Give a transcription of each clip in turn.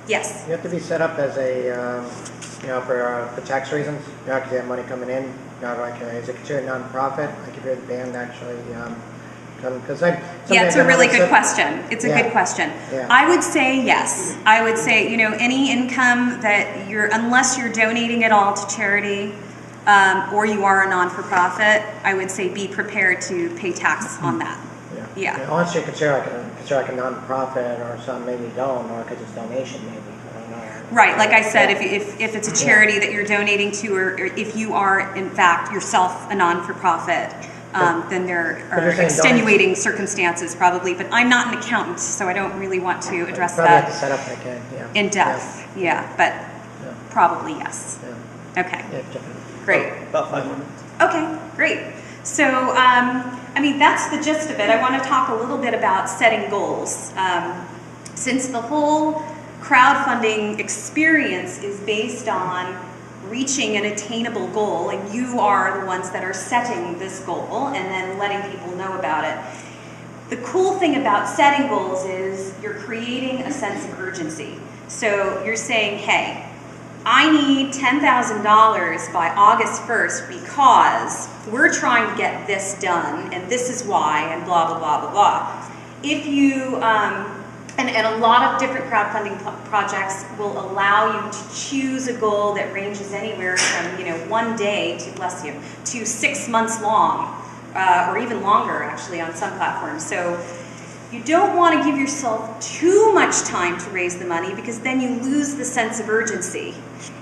Yes. You have to be set up as a, for tax reasons. You have to have money coming in. Is it considered a non-profit? Like if you're the band actually, because it's a really good question. It's a good question. Yeah. I would say yes. I would say, any income that unless you're donating it all to charity, or you are a non-for-profit, I would say be prepared to pay tax on that. Yeah. Unless you consider like a non-profit or something, maybe you don't, or because it's donation, maybe. I don't know. Right, like I said, if it's a charity that you're donating to, or if you are in fact yourself a non-for-profit, then there are extenuating circumstances probably. But I'm not an accountant, so I don't really want to address that have to set up in depth. But probably yes. Yeah. Okay. Yeah, great. About 5 minutes. Okay, great. So, that's the gist of it. I want to talk a little bit about setting goals. Since the whole crowdfunding experience is based on reaching an attainable goal, and you are the ones that are setting this goal and then letting people know about it. The cool thing about setting goals is you're creating a sense of urgency. So you're saying, hey, I need $10,000 by August 1st because we're trying to get this done, and this is why, and blah, blah, blah, blah, blah. If you, and a lot of different crowdfunding projects will allow you to choose a goal that ranges anywhere from, 1 day to 6 months long, or even longer actually on some platforms. So you don't want to give yourself too much time to raise the money, because then you lose the sense of urgency.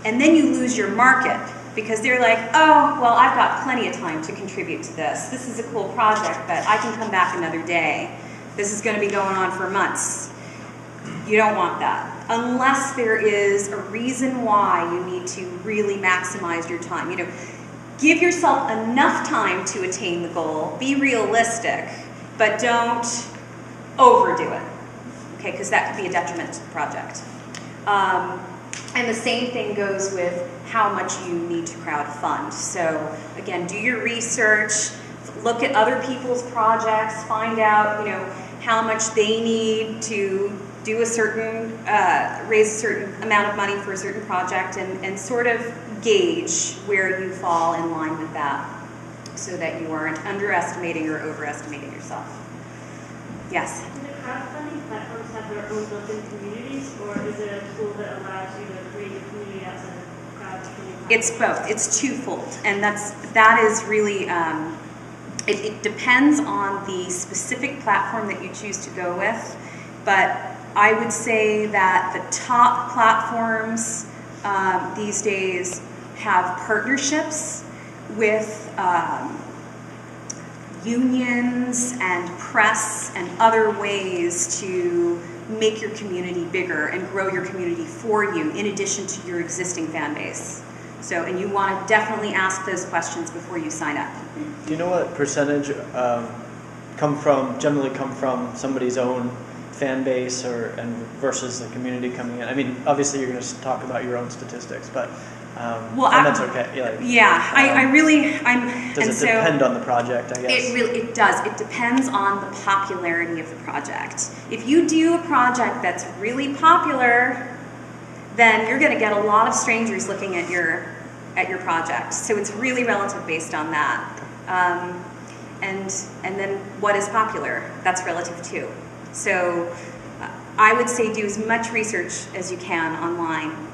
And then you lose your market, because they're like, oh, well, I've got plenty of time to contribute to this. This is a cool project, but I can come back another day. This is going to be going on for months. You don't want that. Unless there is a reason why you need to really maximize your time. Give yourself enough time to attain the goal. Be realistic, but don't overdo it, okay? Because that could be a detriment to the project. And the same thing goes with how much you need to crowdfund. So again, do your research, look at other people's projects, find out, how much they need to do a certain, raise a certain amount of money for a certain project, and sort of gauge where you fall in line with that, so that you aren't underestimating or overestimating yourself. Yes? Do the crowdfunding platforms have their own built-in communities, or is it a tool that allows you to create a community outside of crowdfunding? It's both. It's twofold, and that is really it depends on the specific platform that you choose to go with. But I would say that the top platforms these days have partnerships with unions and press and other ways to make your community bigger and grow your community for you, in addition to your existing fan base. So, and you want to definitely ask those questions before you sign up. Do you know what percentage generally come from somebody's own fan base and versus the community coming in? I mean, obviously you're going to talk about your own statistics, but and that's okay. Does it depend on the project, I guess? It does. It depends on the popularity of the project. If you do a project that's really popular, then you're going to get a lot of strangers looking at your project. So it's really relative based on that. And then what is popular? That's relative too. So I would say do as much research as you can online.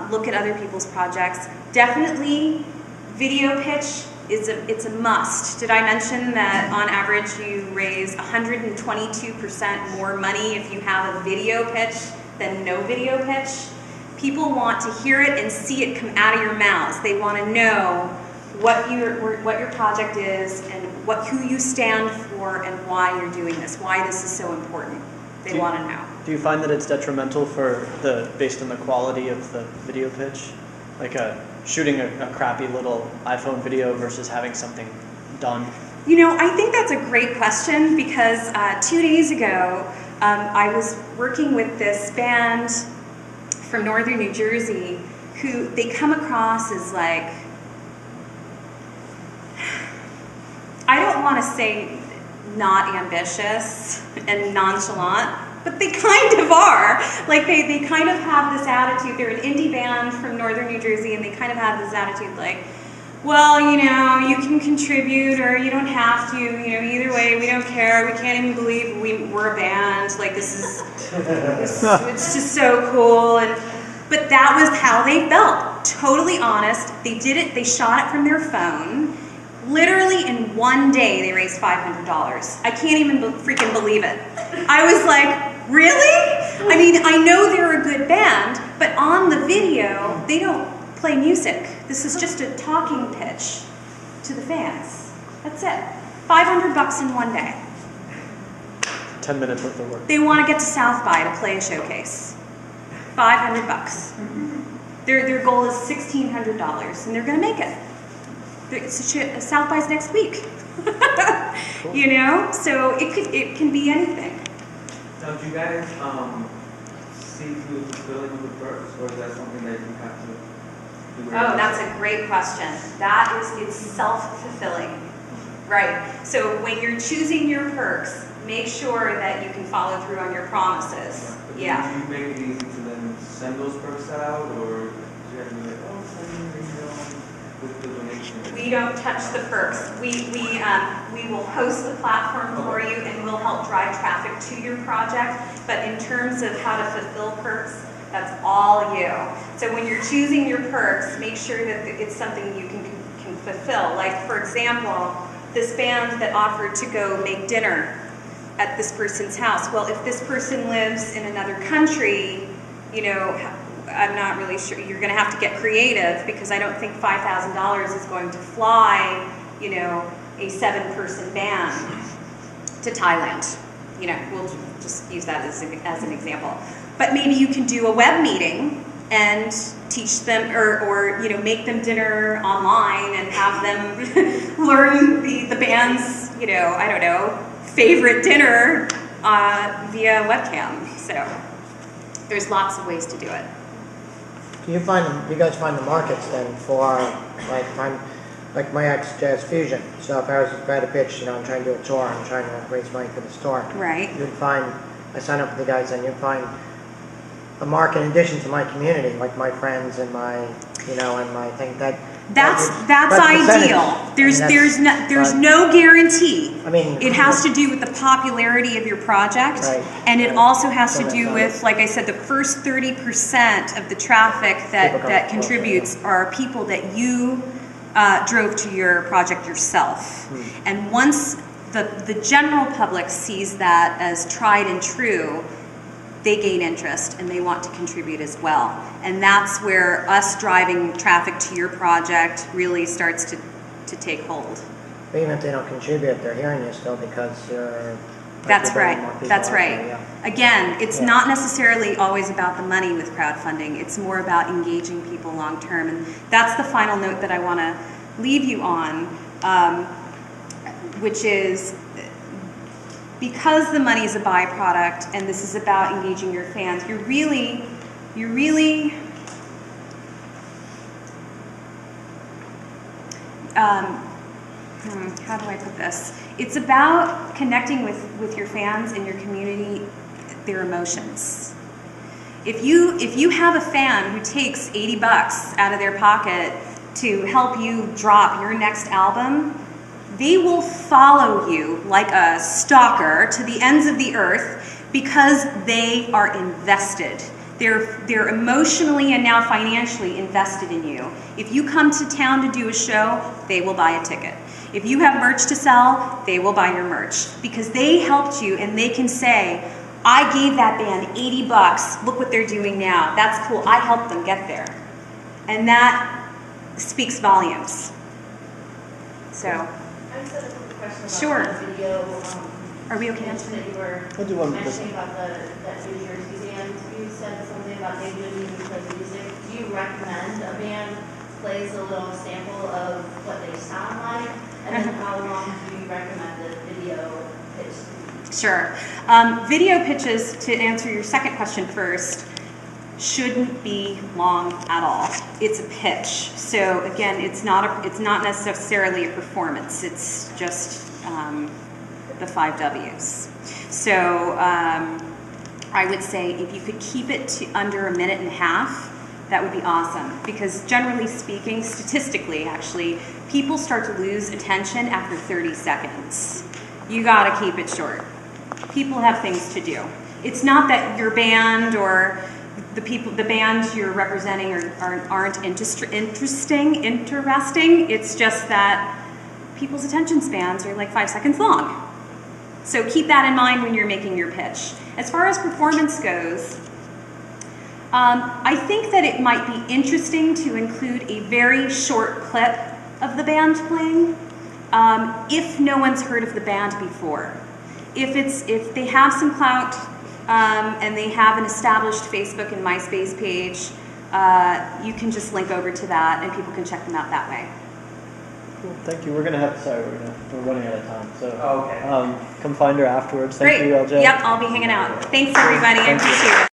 Look at other people's projects. Definitely, video pitch it's a must. Did I mention that on average you raise 122% more money if you have a video pitch than no video pitch? People want to hear it and see it come out of your mouths. They want to know what your project is and who you stand for and why you're doing this, why this is so important. They want to know. Do you find that it's detrimental based on the quality of the video pitch? Like shooting a crappy little iPhone video versus having something done? I think that's a great question, because 2 days ago I was working with this band from northern New Jersey who they come across as like, I don't want to say not ambitious and nonchalant, but they kind of are. Like they kind of have this attitude. They're an indie band from northern New Jersey, and they kind of have this attitude like, well, you know, you can contribute or you don't have to, you know, either way, we don't care. We can't even believe we're a band. Like this is, it's just so cool. But that was how they felt. Totally honest. They did it, they shot it from their phone. Literally in one day, they raised $500. I can't even freaking believe it. I was like, really? I mean, I know they're a good band, but on the video, they don't play music. This is just a talking pitch to the fans. That's it. $500 in one day. 10 minutes worth of work. They want to get to South by to play a showcase. $500. Their goal is $1,600, and they're going to make it. South by's next week. Cool. You know, so it can be anything. Now, do you guys see through the fulfilling of the perks, or is that something that you have to do? Oh, that's a great question. It's self-fulfilling. Right. So when you're choosing your perks, make sure that you can follow through on your promises. But Yeah. Do you make it easy to then send those perks out, or do you have to be like, oh, send me an email with the donation? We don't touch the perks. We will host the platform for you, and we'll help drive traffic to your project. But in terms of how to fulfill perks, that's all you. So when you're choosing your perks, make sure that it's something you can fulfill. Like, for example, this band that offered to go make dinner at this person's house. Well, if this person lives in another country, you know, I'm not really sure. You're going to have to get creative, because I don't think $5,000 is going to fly, you know, a 7-person band to Thailand. You know, we'll just use that as an example. But maybe you can do a web meeting and teach them, or you know, make them dinner online and have them learn the band's, you know, I don't know, favorite dinner via webcam. So there's lots of ways to do it. Do you guys find the markets then for, like my ex Jazz Fusion? So if I had a pitch, you know, I'm trying to do a tour, I'm trying to raise money for this tour. Right. You'd find, I sign up with the guys, and you'd find a market in addition to my community, like my friends and my, you know, and my thing That's ideal. There's no guarantee. I mean, it has to do with the popularity of your project, right, and it right. also has to So do that's with, like I said, the first 30% of the traffic that contributes are people that you drove to your project yourself. And once the general public sees that as tried and true, they gain interest and they want to contribute as well. And that's where us driving traffic to your project really starts to take hold. But even if they don't contribute, they're hearing you still because you're... That's right. That's right. There, yeah. Again, it's not necessarily always about the money with crowdfunding. It's more about engaging people long term. And that's the final note that I want to leave you on, which is, because the money is a byproduct and this is about engaging your fans, you're really how do I put this? It's about connecting with your fans and your community, their emotions. If you have a fan who takes $80 out of their pocket to help you drop your next album, they will follow you like a stalker to the ends of the earth because they are invested. They're emotionally and now financially invested in you. If you come to town to do a show, they will buy a ticket. If you have merch to sell, they will buy your merch because they helped you and they can say, I gave that band $80, look what they're doing now. That's cool, I helped them get there. And that speaks volumes. So. I just had a quick question about Sure. the video. Are we okay? That you were I'll do one with this. mentioning about that New Jersey band. You said something about maybe doing even play music. Do you recommend a band plays a little sample of what they sound like? And then how long do you recommend the video pitch? Sure. Video pitches, to answer your second question first, shouldn't be long at all. It's a pitch. So again, it's not necessarily a performance. It's just the 5 W's. So I would say if you could keep it to under 1.5 minutes, that would be awesome. Because generally speaking, statistically actually, people start to lose attention after 30 seconds. You gotta keep it short. People have things to do. It's not that your band or the bands you're representing aren't interesting. It's just that people's attention spans are like 5 seconds long. So keep that in mind when you're making your pitch. As far as performance goes, I think that it might be interesting to include a very short clip of the band playing, if no one's heard of the band before. If they have some clout, and they have an established Facebook and MySpace page, you can just link over to that and people can check them out that way. Cool. Thank you. We're running out of time. So Okay. come find her afterwards. Thank Great. you, LJ. Yep, I'll be hanging out. Thanks everybody. I Thank you. appreciate it.